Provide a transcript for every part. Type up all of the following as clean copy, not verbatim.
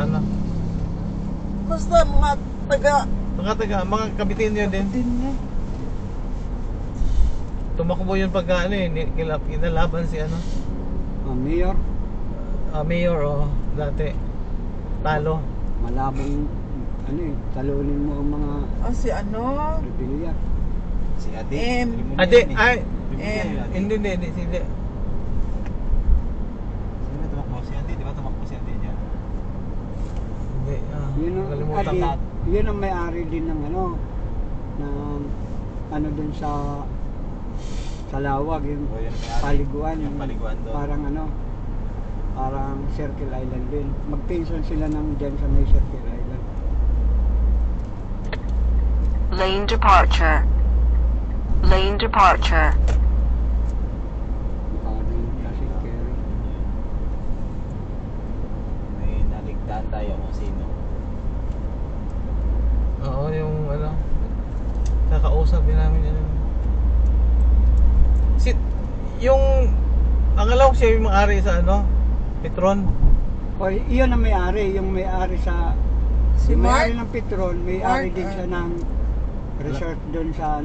ano. Basta mga Mga kabitin yun din. din niya. Tumakbo yun pagka ano kinalaban si ano. Mayor, Mayor dati. Talo. malabong ano talunin mo ang mga Si ano? rebelya. Si Ade. Ade, ay, Hindi. hindi. Sino tumakbo? Si Ade, di ba tumakbo si Ade dyan? Hindi, Yun ang kalimutan ko. yun ang may-ari din ng ng ano dun sa Lawag, yung O, yun ang may-ari. paliguan, Yung paliguan doon. parang Circle Island din. Magpinsan sila ng dyan sa may Circle Island. Lane departure. Lane departure. Mukha na yung classic carry. May naligtaan tayo kung sino. Oo, yung ano. Kakausap din namin yun. Yung ang alam ko siya yung may-ari sa ano, Petron. O, iyon ang may-ari, yung may-ari sa Si yung Mark? may-ari ng Petron, may-ari Mark, din siya ng resort doon sa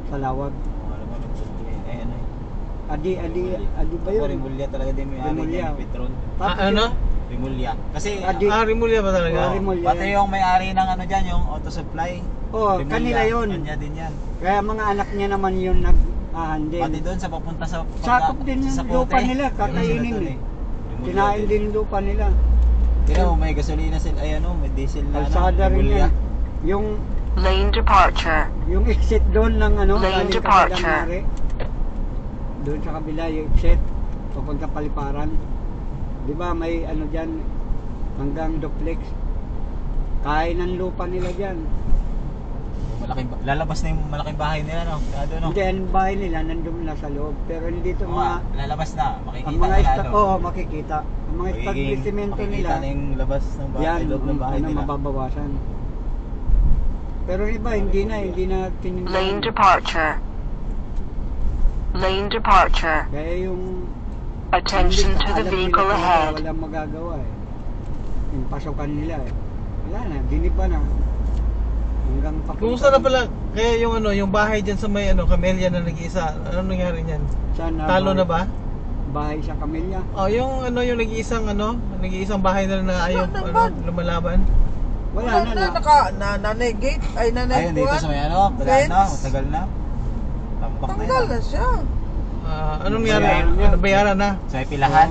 sa Lawag. Alam mo, ano Adi ba yun? Rimulya talaga din may-ari Rimulya. niya, Petron. Tapos Ano? Rimulya. Kasi, Adi- Rimulya ba talaga? Rimulya. pati yung may-ari ng ano dyan, yung auto supply. Oh, Rimulya, kanila yun. Kanya din yan. Kaya mga anak niya naman yun nag-ahandin. Pati doon sa papunta sa Sakop din yung Sapote. lupa nila, kakainin Meron sila eh. doon Rimulya Kinain din yung lupa nila. Tignan mo, may gasolina sila, ay ano, may diesel na Kalsada rin Rimulya. yan. Lane departure. Yung exit doon ng Lane galing departure. Kapilang Mare. Doon sa kabila yung exit papunta Paliparan. 'Di ba may ano diyan hanggang duplex. Kain ng lupa nila diyan. Lalabas na yung malaking bahay nila, no? Kaya doon, no? Hindi ang bahay nila nandoon na sa loob, pero hindi to Oo, lalabas na, makikita ang mga na lalo. makikita. Ang mga establishmento Makikita nila na yung labas ng bahay, yan loob ng bahay ano nila. mababawasan. Pero iba hindi na tininda. Lane departure. Lane departure. Kaya yung Attention hindi, to the alam vehicle nila talaga ahead. walang magagawa eh. Yung pasukan nila eh. Wala na, diniba na. Hanggang papunta. Kumusta na pala kaya yung ano, yung bahay diyan sa may ano, Camellia na nag-iisa. Ano nangyari niyan? Saan Talo bahay? na ba? Bahay sa Camellia. Oh, yung ano yung nag-iisang bahay na ayaw naman. lumalaban. Wala na. Na-negate. Ay, Ayun, dito sa may ano, wala na, matagal na. Tambak na Tanggal yun. na siya. Anong nangyari? Bayaran na. Bayaran na. Sa may pilahan.